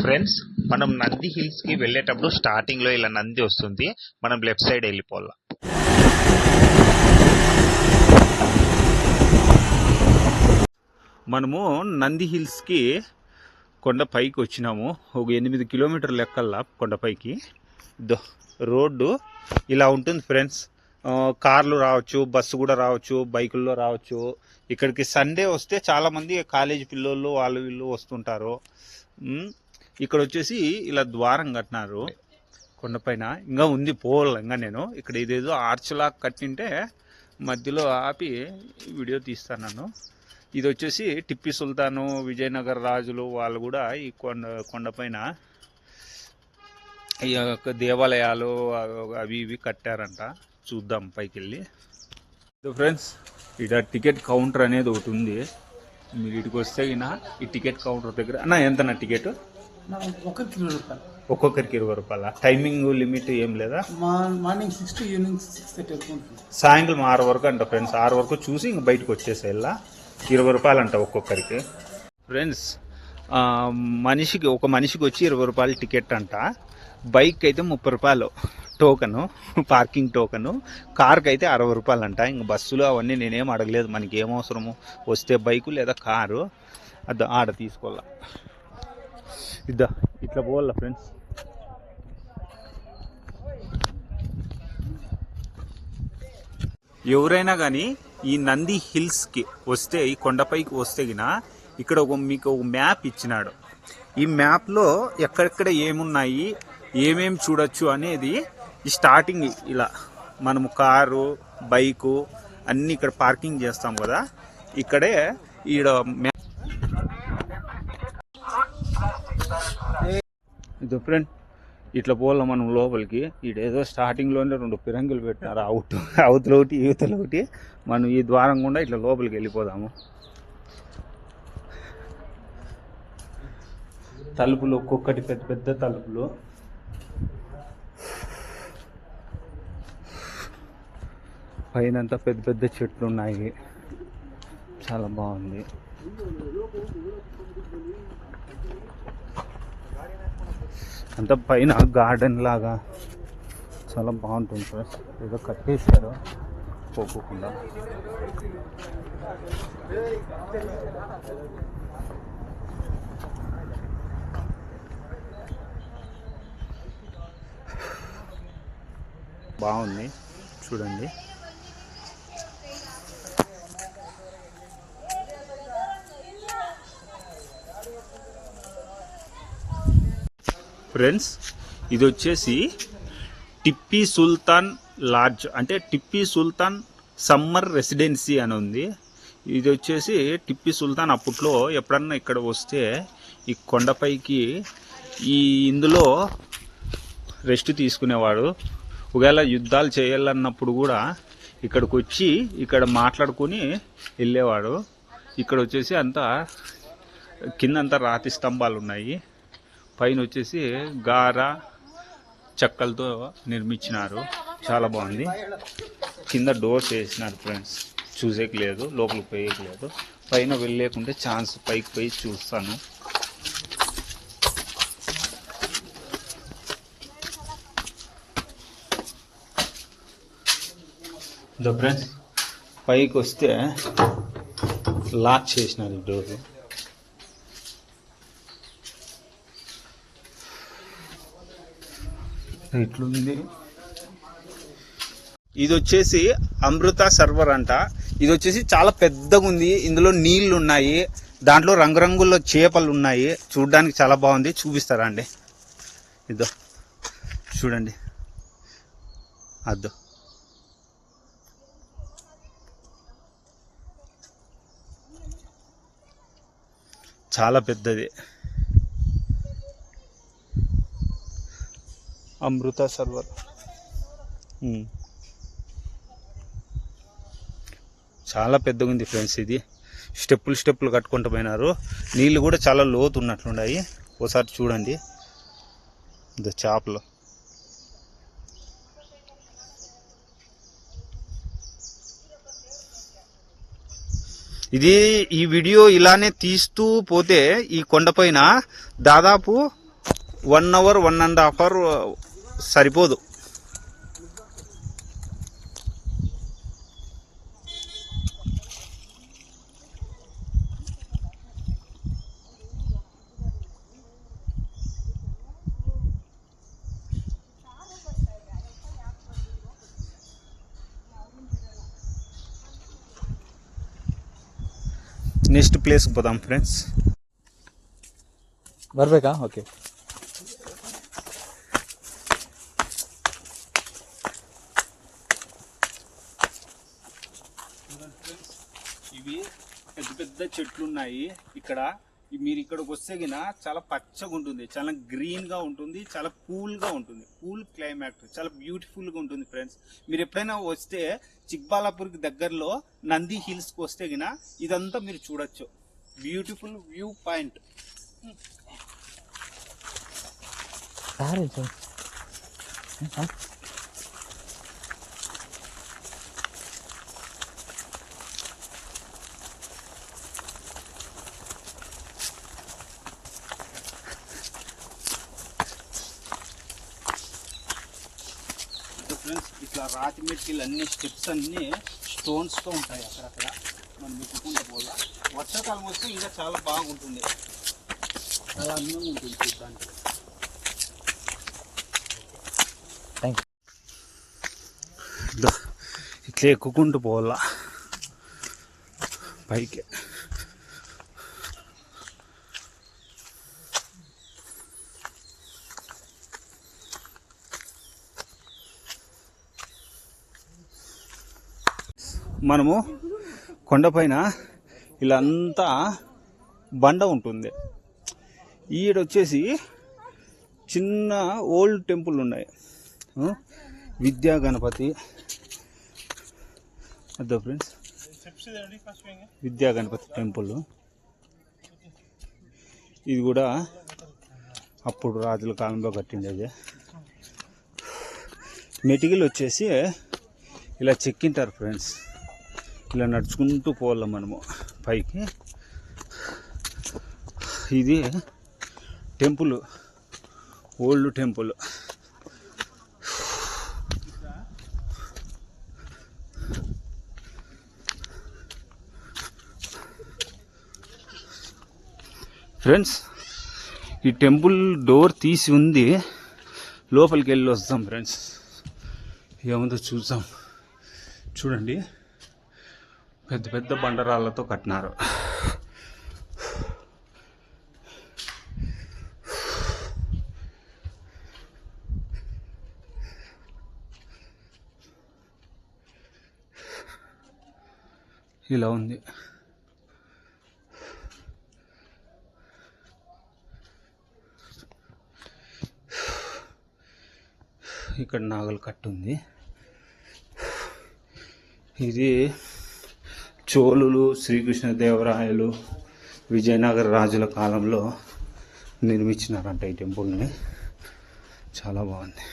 Friends, మనం Nandi hills కి వెళ్ళేటప్పుడు స్టార్టింగ్ లో ఇలా నంది వస్తుంది. మనం లెఫ్ట్ సైడ్ వెళ్ళిపోవాల. మనము నంది హిల్స్ కి కొండపైకి వచ్చినాము. ఒక 8 కిలోమీటర్లు ఎక్కల్లా కొండపైకి. రోడ్డు ఇలా ఉంటుంది ఫ్రెండ్స్. కార్లు రావచ్చు, బస్సు కూడా రావచ్చు, బైకుల్లో రావచ్చు. ఇక్కడికి సండే వస్తే చాలా మంది కాలేజీ పిల్లోళ్ళు వాళ్ళు వీళ్ళు వస్తుంటారు. ఇక్కడ వచ్చేసి ఇలా ద్వారం కట్టినారు కొండపైన. ఇంకా ఉంది పోల్. ఇంకా నేను ఇక్కడ ఇదేదో ఆర్చ్లా కట్టింటే మధ్యలో ఆపి వీడియో తీస్తాను. ఇది వచ్చేసి టిప్పీ సుల్తాను, విజయనగర రాజులు వాళ్ళు కూడా ఈ కొండపైన ఈ దేవాలయాలు అవి ఇవి కట్టారంట. చూద్దాం పైకి వెళ్ళి. ఫ్రెండ్స్, ఇక్కడ టికెట్ కౌంటర్ అనేది ఒకటి ఉంది. మీరు ఇటుకు వస్తే ఈ టికెట్ కౌంటర్ దగ్గర అన్న ఎంతనా టికెట్? ఒక్కొక్కరికి 20 రూపాయల. టైమింగ్ లిమిట్ ఏం లేదా? మార్నింగ్ 6 to ఈవినింగ్ 6:30 సాయంత్రం 6 వరకు అంట ఫ్రెండ్స్. 6 వరకు చూసి ఇంక బయటకు వచ్చేసేలా. 20 రూపాయలు అంట ఒక్కొక్కరికి. ఫ్రెండ్స్, ఒక మనిషికి వచ్చి 20 రూపాయలు టికెట్ అంట. బైక్ అయితే 30 రూపాయలు టోకను, పార్కింగ్ టోకను. కార్కి అయితే 60 రూపాయలు అంట. ఇంక బస్సులు అవన్నీ నేనేం అడగలేదు, మనకి ఏం అవసరము. వస్తే బైకు లేదా కారు ఆడ తీసుకోవాలా. ఇట్లా పోవాలా ఫ్రెండ్స్. ఎవరైనా కానీ ఈ నంది హిల్స్కి వస్తే, ఈ కొండపైకి వస్తే ఇక్కడ మీకు ఒక మ్యాప్ ఇచ్చినాడు. ఈ మ్యాప్లో ఎక్కడెక్కడ ఏమున్నాయి, ఏమేం చూడొచ్చు అనేది ఈ స్టార్టింగ్ ఇలా మనము కారు, బైకు అన్నీ ఇక్కడ పార్కింగ్ చేస్తాం కదా. ఇక్కడే ఈడ ఇది ఫ్రెండ్. ఇట్లా పోవాల మనం లోపలికి. ఈడేదో స్టార్టింగ్లోనే 2 పిరంగులు పెట్టినారు. అవతల ఒకటి యువతల ఒకటి. మనం ఈ ద్వారం గుండా ఇట్లా లోపలికి వెళ్ళిపోదాము. తలుపులు ఒక్కొక్కటి పెద్ద పెద్ద తలుపులు. పైనంతా పెద్ద పెద్ద చెట్లు ఉన్నాయి. చాలా బాగుంది. అంత పైన గార్డెన్ లాగా చాలా బాగుంటుంది సార్. ఏదో కట్టేశారు పోకుండా. బాగుంది చూడండి. ఫ్రెండ్స్, ఇది వచ్చేసి టిప్పీ సుల్తాన్ లాడ్జ్, అంటే టిప్పీ సుల్తాన్ సమ్మర్ రెసిడెన్సీ అని ఉంది. ఇది వచ్చేసి టిప్పీ సుల్తాన్ అప్పట్లో ఎప్పుడన్నా ఇక్కడ వస్తే ఈ కొండపైకి ఇందులో రెస్ట్ తీసుకునేవాడు. ఒకవేళ యుద్ధాలు చేయాలన్నప్పుడు కూడా ఇక్కడికి వచ్చి ఇక్కడ మాట్లాడుకుని వెళ్ళేవాడు. ఇక్కడ వచ్చేసి అంతా కిందంతా రాతి స్తంభాలు ఉన్నాయి. పైన వచ్చేసి గార చెక్కలతో నిర్మించినారు. చాలా బాగుంది. కింద డోర్స్ వేసినారు ఫ్రెండ్స్. చూసేకి లేదు, లోపలికి పోయేకి లేదు. పైన వెళ్ళలేకుంటే ఛాన్స్ పైకి పోయి చూస్తాను. ఫ్రెండ్స్, పైకి వస్తే లాక్ చేసినారు డోర్. ఇట్లుంది. ఇది వచ్చేసి అమృత సర్వర్ అంట. ఇది వచ్చేసి చాలా పెద్దగా ఉంది. ఇందులో నీళ్లు ఉన్నాయి. దాంట్లో రంగురంగుల చేపలు ఉన్నాయి. చూడడానికి చాలా బాగుంది. చూపిస్తారా అండి? ఇదో చూడండి. అద్దో చాలా పెద్దది. అమృత సర్వర్ చాలా పెద్దగా ఉంది ఫ్రెండ్స్. ఇది స్టెప్పులు కట్టుకుంటూ పోయినారు. నీళ్ళు కూడా చాలా లోతు ఉన్నట్లున్నాయి. ఒకసారి చూడండి. ఇది చేపలు. ఈ వీడియో ఇలానే తీస్తూ పోతే ఈ కొండపైన దాదాపు 1 అవర్ 1.5 అవర్ సరిపోదు. నెక్స్ట్ ప్లేస్కి పోదాం ఫ్రెండ్స్. ಬರ್ಬೇಕಾ? ಓಕೆ. ఇవి పెద్ద పెద్ద చెట్లు ఉన్నాయి ఇక్కడ. మీరు ఇక్కడికి వస్తే గిన చాలా పచ్చగా ఉంటుంది, చాలా గ్రీన్ గా ఉంటుంది, చాలా కూల్ గా ఉంటుంది. కూల్ క్లైమేట్, చాలా బ్యూటిఫుల్ గా ఉంటుంది ఫ్రెండ్స్. మీరు ఎప్పుడైనా వస్తే చిక్బాలాపూర్ కి దగ్గరలో నంది హిల్స్ కి వస్తే గిన ఇదంతా మీరు చూడొచ్చు. Beautiful view point. ఫ్రెండ్స్ ఇట్లా రాతి మెట్టిలు అన్ని స్టెప్స్ అన్ని స్టోన్స్ తో ఉంటాయి అక్కడక్కడ. మనం ఎక్కుకుంటూ పోలా. వర్షాకాలం వస్తే ఇంకా చాలా బాగుంటుంది, చాలా అందంగా ఉంటుంది చూడడానికి. ఇట్లా ఎక్కుకుంటూ పోవాలా పైకి. మనము కొండపైన ఇలా అంతా బండ ఉంటుంది. ఈడొచ్చేసి చిన్న ఓల్డ్ టెంపుల్ ఉన్నాయి. విద్యా గణపతి అదో ఫ్రెండ్స్, విద్యా గణపతి టెంపుల్. ఇది కూడా అప్పుడు రాజుల కాలంలో కట్టిండేది. మెటికల్ వచ్చేసి ఇలా చెక్కింటారు ఫ్రెండ్స్. ఇలా నడుచుకుంటూ పోవాలి మనము పైకి. ఇది టెంపుల్, ఓల్డ్ టెంపుల్. ఫ్రెండ్స్ ఈ టెంపుల్ డోర్ తీసి ఉంది, లోపలికి వెళ్ళి వస్తాం ఫ్రెండ్స్. ఏముందో చూద్దాం. చూడండి, పెద్ద పెద్ద బండరాళ్ళతో కట్టినారు. ఇలా ఉంది. ఇక్కడ నాగల్ కట్టు ఉంది. ఇది చోళులు, శ్రీకృష్ణదేవరాయలు, విజయనగర రాజుల కాలంలో నిర్మించినారంట ఈ టెంపుల్ని. చాలా బాగుంది.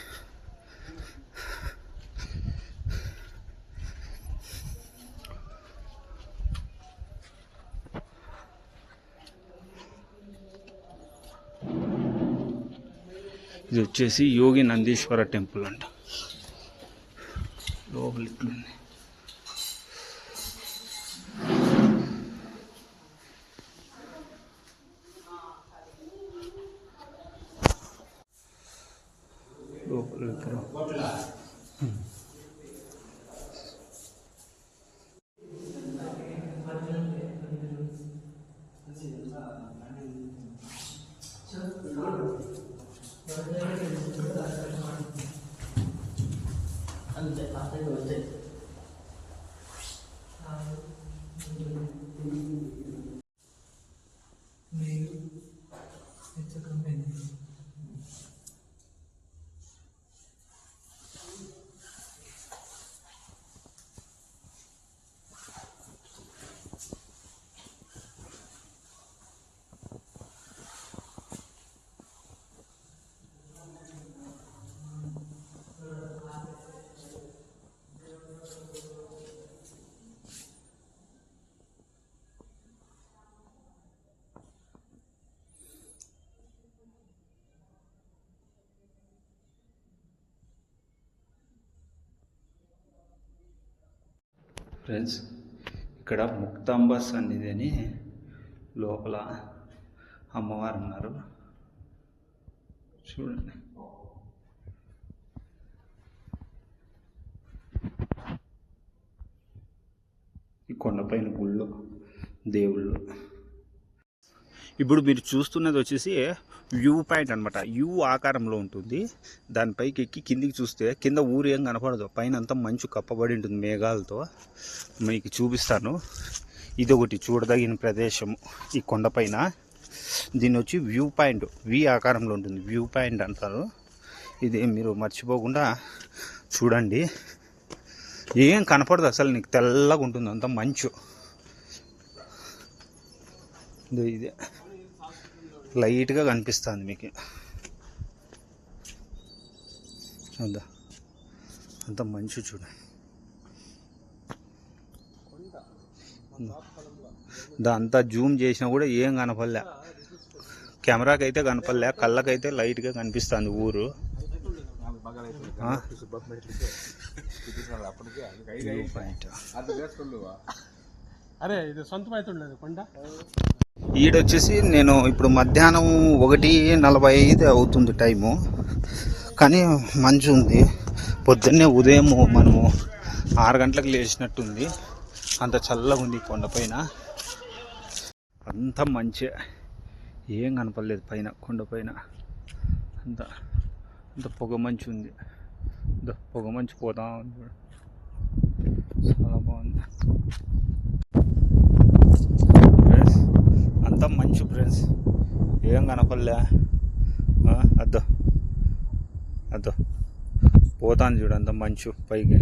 ఇది వచ్చేసి యోగి నందీశ్వర టెంపుల్ అంట. లోపల ఇట్లుంది. లోపల విగ్రహం. ఫ్రెండ్స్ ఇక్కడ ముక్తాంబ సన్నిధి అని లోపల అమ్మవారు ఉన్నారు చూడండి. ఈ కొండపైన గుళ్ళు దేవుళ్ళు. ఇప్పుడు మీరు చూస్తున్నది వచ్చేసి వ్యూ పాయింట్ అనమాట. యూ ఆకారంలో ఉంటుంది. దానిపైకి ఎక్కి కిందికి చూస్తే కింద ఊరు ఏం కనపడదు, పైన అంతా మంచు కప్పబడి ఉంటుంది మేఘాలతో. మీకు చూపిస్తాను. ఇది ఒకటి చూడదగిన ప్రదేశము ఈ కొండపైన. దీన్ని వచ్చి వ్యూ పాయింట్, వి ఆకారంలో ఉంటుంది, వ్యూ పాయింట్ అంటారు. ఇది మీరు మర్చిపోకుండా చూడండి. ఏం కనపడదు అసలు, నీకు తెల్లగా ఉంటుంది అంత మంచు. ఇదే లైట్గా కనిపిస్తుంది మీకు, అంత మంచు చూడండి. అంతా జూమ్ చేసినా కూడా ఏం కనపడలే, కెమెరాకి అయితే కనపడలే, కళ్ళకైతే లైట్గా కనిపిస్తుంది ఊరు. అరే ఇది సొంతమైతుండదు కొండ. ఈడొచ్చేసి నేను ఇప్పుడు మధ్యాహ్నం 1:45 అవుతుంది టైము, కానీ మంచు ఉంది. పొద్దున్నే ఉదయం మనము 6 గంటలకు లేచినట్టుంది. అంత చల్లగా ఉంది కొండపైన, అంత మంచి, ఏం కనపడలేదు పైన కొండపైన. అంత అంత పొగ మంచు ఉంది, పొగ మంచు పోతా ఉంది, చాలా బాగుంది ఫ్రెండ్స్. అంత మంచు ఫ్రెండ్స్, ఏం కనపడలే. అద్దో పోతాను చూడు, అంత మంచు పైకి,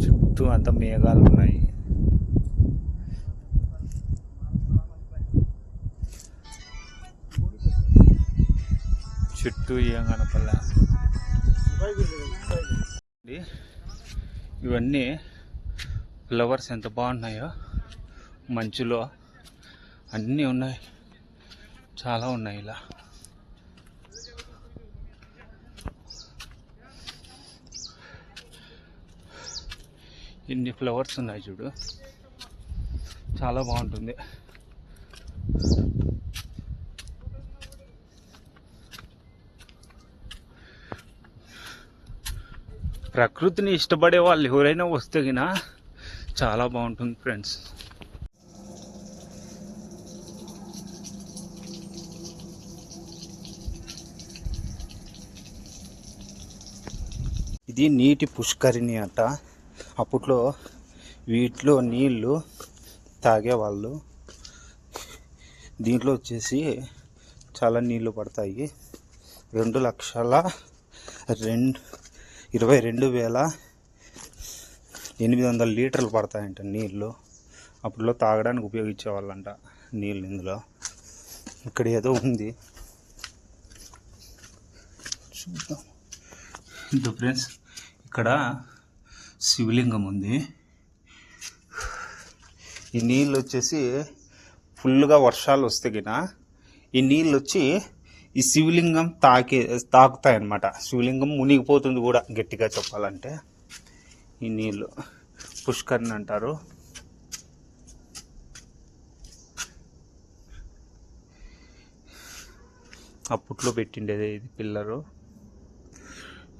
చుట్టూ అంత మేఘాలు ఉన్నాయి. చుట్టూ ఏం కనపడలే. ఇవన్నీ ఫ్లవర్స్ ఎంత బాగున్నాయో, మంచులో అన్నీ ఉన్నాయి, చాలా ఉన్నాయి. ఇలా ఇన్ని ఫ్లవర్స్ ఉన్నాయి చూడు, చాలా బాగుంటుంది. ప్రకృతిని ఇష్టపడే వాళ్ళు ఎవరైనా వస్తే గినా చాలా బాగుంటుంది ఫ్రెండ్స్. ఇది నీటి పుష్కరిణి అట. అప్పట్లో వీటిలో నీళ్ళు తాగేవాళ్ళు. దీంట్లో వచ్చేసి చాలా నీళ్ళు పడతాయి. 2,22,800 లీటర్లు పడతాయంట నీళ్ళు. అప్పట్లో తాగడానికి ఉపయోగించేవాళ్ళంట నీళ్ళు ఇందులో. ఇక్కడ ఏదో ఉంది చూద్దాం. ఇది ఫ్రెండ్స్, ఇక్కడ శివలింగం ఉంది. ఈ నీళ్ళు వచ్చేసి ఫుల్గా వర్షాలు వస్తే గిన ఈ నీళ్ళు వచ్చి ఈ శివలింగం తాకుతాయి అన్నమాట. శివలింగం మునిగిపోతుంది కూడా, గట్టిగా చెప్పాలంటే. ఈ నీళ్ళు పుష్కరిణి అంటారు. అప్పట్లో పెట్టిండేది ఇది పిల్లరు.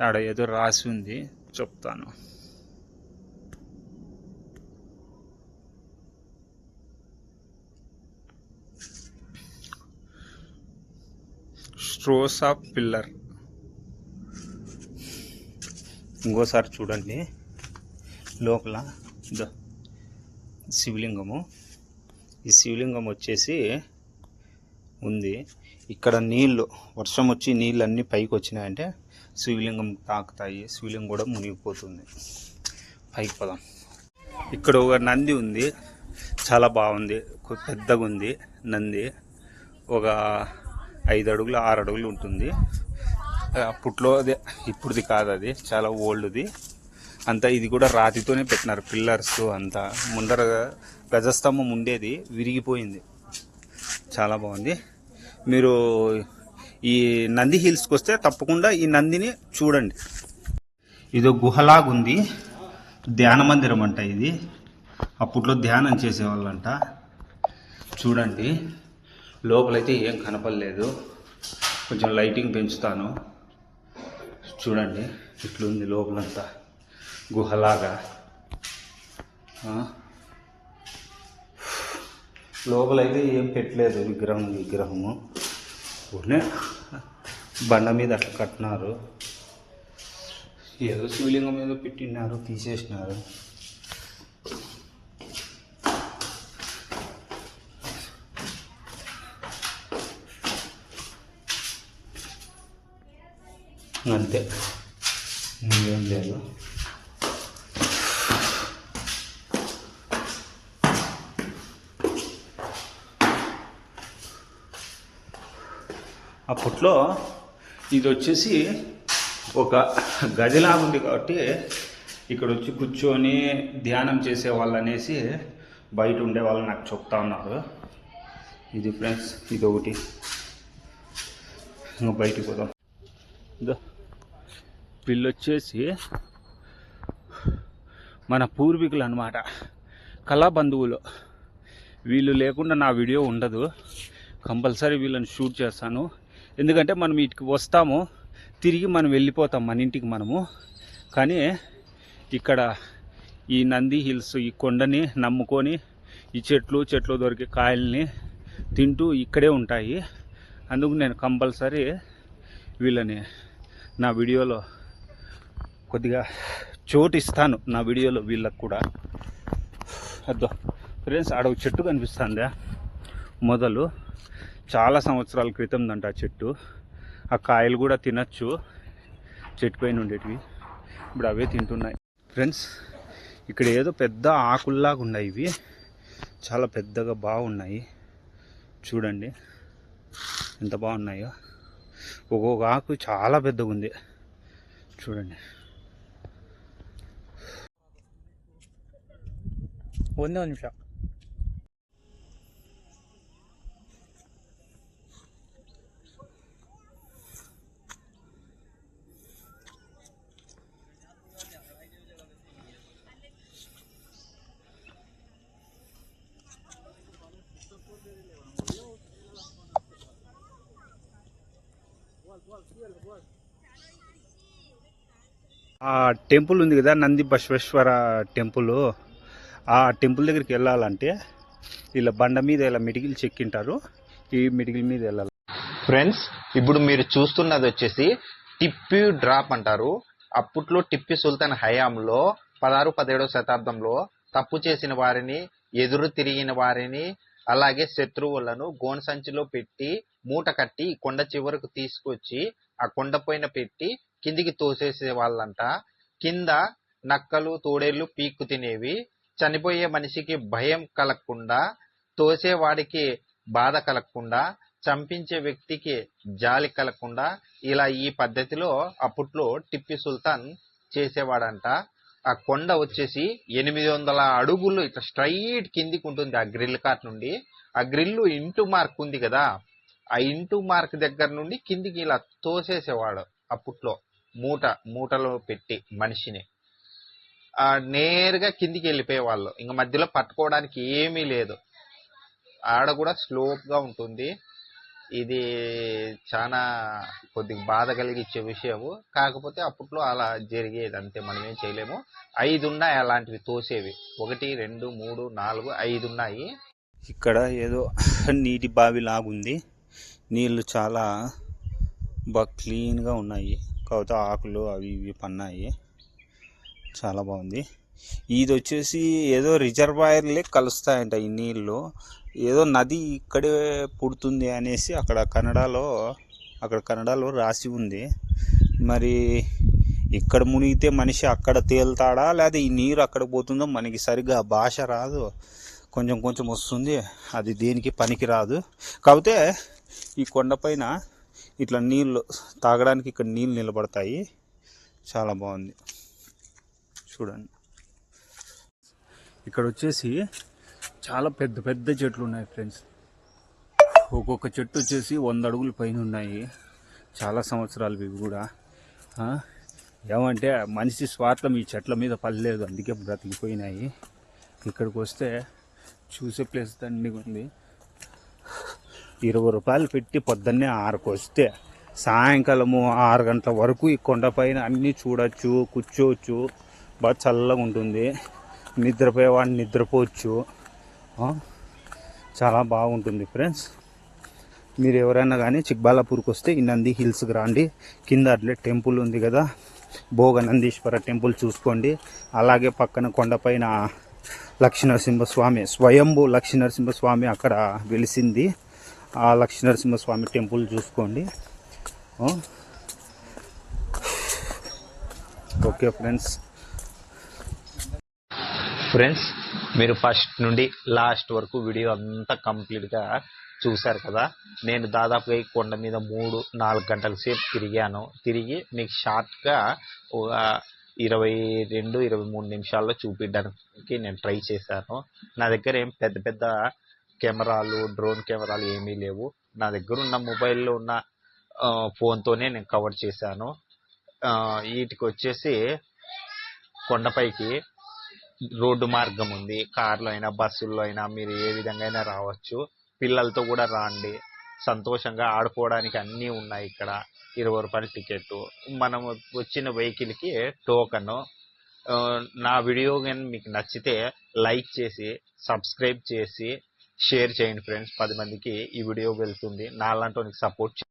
ఆడ ఏదో రాసి ఉంది, చెప్తాను. స్ట్రోస్ ఆఫ్ పిల్లర్. ఇంకోసారి చూడండి, లోపల శివలింగము. ఈ శివలింగం వచ్చేసి ఉంది. ఇక్కడ నీళ్ళు, వర్షం వచ్చి నీళ్ళు అన్నీ పైకి వచ్చినాయంటే శివలింగం తాకుతాయి, శివలింగం కూడా మునిగిపోతుంది. పైకి పదాం. ఇక్కడ ఒక నంది ఉంది, చాలా బాగుంది, పెద్దగా ఉంది నంది. ఒక 5 అడుగులు 6 అడుగులు ఉంటుంది. అప్పట్లో అదే, ఇప్పుడుది కాదు, అది చాలా ఓల్డ్ది. అంతా ఇది కూడా రాతితోనే పెట్టినారు పిల్లర్స్ అంతా. ముందర గజస్తంభం ఉండేది, విరిగిపోయింది. చాలా బాగుంది. మీరు ఈ నంది హిల్స్కి వస్తే తప్పకుండా ఈ నందిని చూడండి. ఇదో గుహలాగుంది, ధ్యాన మందిరం అంట ఇది. అప్పట్లో ధ్యానం చేసేవాళ్ళంట. చూడండి, లోపలైతే ఏం కనపడలేదు. కొంచెం లైటింగ్ పెంచుతాను. చూడండి, ఇట్లుంది లోపలంతా గుహలాగా. లోపలైతే ఏం పెట్టలేదు, విగ్రహము ఊరినే బండ మీద అట్లా కట్టినారు. ఏదో శివలింగం ఏదో పెట్టినారు, తీసేసినారు. అంతే, ఇంకేం లేదు. అప్పట్లో ఇది వచ్చేసి ఒక గదిలాగా ఉంది కాబట్టి ఇక్కడ వచ్చి కూర్చొని ధ్యానం చేసేవాళ్ళు అనేసి బయట ఉండేవాళ్ళు నాకు చెప్తా ఉన్నారు. ఇది ఫ్రెండ్స్, ఇది ఒకటి. ఇంకా బయటికి పోదాం. వీళ్ళు వచ్చేసి మన పూర్వీకులు అన్నమాట, కళా బంధువులు. వీళ్ళు లేకుండా నా వీడియో ఉండదు. కంపల్సరీ వీళ్ళని షూట్ చేస్తాను. ఎందుకంటే మనం వీటికి వస్తాము, తిరిగి మనం వెళ్ళిపోతాం మన ఇంటికి మనము. కానీ ఇక్కడ ఈ నంది హిల్స్, ఈ కొండని నమ్ముకొని ఈ చెట్లు దొరికే కాయల్ని తింటూ ఇక్కడే ఉంటాయి. అందుకు నేను కంపల్సరీ వీళ్ళని నా వీడియోలో కొద్దిగా చోటు ఇస్తాను, నా వీడియోలో వీళ్ళకు కూడా. అద్దో ఫ్రెండ్స్, ఆడ ఒక చెట్టు కనిపిస్తుందా, మొదలు చాలా సంవత్సరాల క్రితం దంట ఆ చెట్టు. ఆ కాయలు కూడా తినచ్చు, చెట్టు పైన ఉండేటివి. ఇప్పుడు అవే తింటున్నాయి. ఫ్రెండ్స్, ఇక్కడ ఏదో పెద్ద ఆకుల్లాగా ఉన్నాయి. ఇవి చాలా పెద్దగా బాగున్నాయి. చూడండి ఎంత బాగున్నాయో. ఒక్కొక్క ఆకు చాలా పెద్దగా ఉంది. చూడండి, ಒಂದೇ ಒಂದು ನಿಮಿಷ. ఆ టెంపుల్ ఉంది కదా, నంది బసవేశ్వర టెంపుల్. ఆ టెంపుల్ దగ్గరికి వెళ్ళాలంటే ఇలా బండ మీద ఇలా మిడిగిలు చెక్కింటారు. ఈ మిడిగిల మీద వెళ్ళాలి. ఫ్రెండ్స్, ఇప్పుడు మీరు చూస్తున్నది వచ్చేసి టిప్పీ డ్రాప్ అంటారు. అప్పట్లో టిప్పీ సుల్తాన్ హయాంలో 16-17 శతాబ్దంలో తప్పు చేసిన వారిని, ఎదురు తిరిగిన వారిని, అలాగే శత్రువులను గోను సంచిలో పెట్టి మూట కట్టి కొండ చివరకు తీసుకొచ్చి ఆ కొండ పైన పెట్టి కిందికి తోసేసే వాళ్ళంట. కింద నక్కలు, తోడేళ్లు పీక్కు తినేవి. చనిపోయే మనిషికి భయం కలగకుండా, తోసేవాడికి బాధ కలగకుండా, చంపించే వ్యక్తికి జాలి కలగకుండా ఇలా ఈ పద్ధతిలో అప్పట్లో టిప్పీ సుల్తాన్ చేసేవాడంట. ఆ కొండ వచ్చేసి 800 అడుగులు ఇట్లా స్ట్రైట్ కిందికి ఉంటుంది. ఆ గ్రిల్ కాట్ నుండి, ఆ గ్రిల్లు ఇంటూ మార్క్ ఉంది కదా, ఆ ఇంటూ మార్క్ దగ్గర నుండి కిందికి ఇలా తోసేసేవాడు అప్పట్లో. మూటలో పెట్టి మనిషిని నేరుగా కిందికి వెళ్ళిపోయేవాళ్ళు. ఇంకా మధ్యలో పట్టుకోవడానికి ఏమీ లేదు. ఆడ కూడా స్లోప్ గా ఉంటుంది. ఇది చాలా కొద్దిగా బాధ కలిగించే విషయము. కాకపోతే అప్పట్లో అలా జరిగేది, అంతే, మనం ఏం చేయలేము. 5 ఉన్నాయి అలాంటివి తోసేవి. 1, 2, 3, 4, 5 ఉన్నాయి. ఇక్కడ ఏదో నీటి బావి లాగుంది. నీళ్లు చాలా బాగా క్లీన్గా ఉన్నాయి. కాకపోతే ఆకులు అవి ఇవి పన్నాయి. చాలా బాగుంది. ఇది వచ్చేసి ఏదో రిజర్వాయర్లే కలుస్తాయంట ఈ నీళ్ళు. ఏదో నది ఇక్కడే పుడుతుంది అనేసి అక్కడ కన్నడలో రాసి ఉంది. మరి ఇక్కడ మునిగితే మనిషి అక్కడ తేలుతాడా, లేదా ఈ నీరు అక్కడ పోతుందో మనకి సరిగ్గా భాష రాదు. కొంచెం వస్తుంది, అది దేనికి పనికి రాదు. కాకపోతే ఈ కొండపైన ఇట్లా నీళ్ళు తాగడానికి ఇక్కడ నీళ్ళు నిలబడతాయి. చాలా బాగుంది, చూడండి. ఇక్కడ వచ్చేసి చాలా పెద్ద చెట్లు ఉన్నాయి ఫ్రెండ్స్. ఒక్కొక్క చెట్టు వచ్చేసి 100 అడుగుల పైన ఉన్నాయి. చాలా సంవత్సరాలు ఇవి కూడా. ఏమంటే మనిషి స్వార్థం ఈ చెట్ల మీద పడలేదు, అందుకే బ్రతికిపోయినాయి. ఇక్కడికి వస్తే చూసే ప్లేస్ దండిగా ఉంది. 20 రూపాయలు పెట్టి పొద్దున్నే 6కు వస్తే సాయంకాలము 6 గంటల వరకు ఈ కొండపైన అన్నీ చూడొచ్చు, కూర్చోవచ్చు. బాగా చల్లగా ఉంటుంది. నిద్రపోయేవాడిని నిద్రపోవచ్చు. చాలా బాగుంటుంది ఫ్రెండ్స్. మీరు ఎవరైనా కానీ చిక్బాలాపూర్కి వస్తే ఈ నంది హిల్స్కి రండి. కింద అట్లే టెంపుల్ ఉంది కదా, భోగనందీశ్వర టెంపుల్ చూసుకోండి. అలాగే పక్కన కొండపైన లక్ష్మీనరసింహస్వామి, స్వయంభూ లక్ష్మీనరసింహస్వామి అక్కడ వెలిసింది. ఆ లక్ష్మీనరసింహస్వామి టెంపుల్ చూసుకోండి. Okay friends. మీరు ఫస్ట్ నుండి లాస్ట్ వరకు వీడియో అంతా కంప్లీట్గా చూశారు కదా. నేను దాదాపుగా ఈ కొండ మీద 3-4 గంటల సేపు తిరిగి మీకు షార్ట్గా 22-23 నిమిషాల్లో చూపించడానికి నేను ట్రై చేశాను. నా దగ్గర ఏం పెద్ద పెద్ద కెమెరాలు, డ్రోన్ కెమెరాలు ఏమీ లేవు. నా దగ్గర ఉన్న మొబైల్లో ఉన్న ఫోన్తోనే నేను కవర్ చేశాను. వీటికి వచ్చేసి కొండపైకి రోడ్డు మార్గం ఉంది. కార్లో అయినా బస్సుల్లో అయినా మీరు ఏ విధంగా అయినా రావచ్చు. పిల్లలతో కూడా రాండి, సంతోషంగా ఆడుకోవడానికి అన్నీ ఉన్నాయి ఇక్కడ. 20 రూపాయల టికెట్. మనం వచ్చిన వెహికల్కి టోకన్. నా వీడియో కానీ మీకు నచ్చితే లైక్ చేసి, సబ్స్క్రైబ్ చేసి, షేర్ చేయండి ఫ్రెండ్స్. 10 మందికి ఈ వీడియో వెళ్తుంది. నాలాంటి సపోర్ట్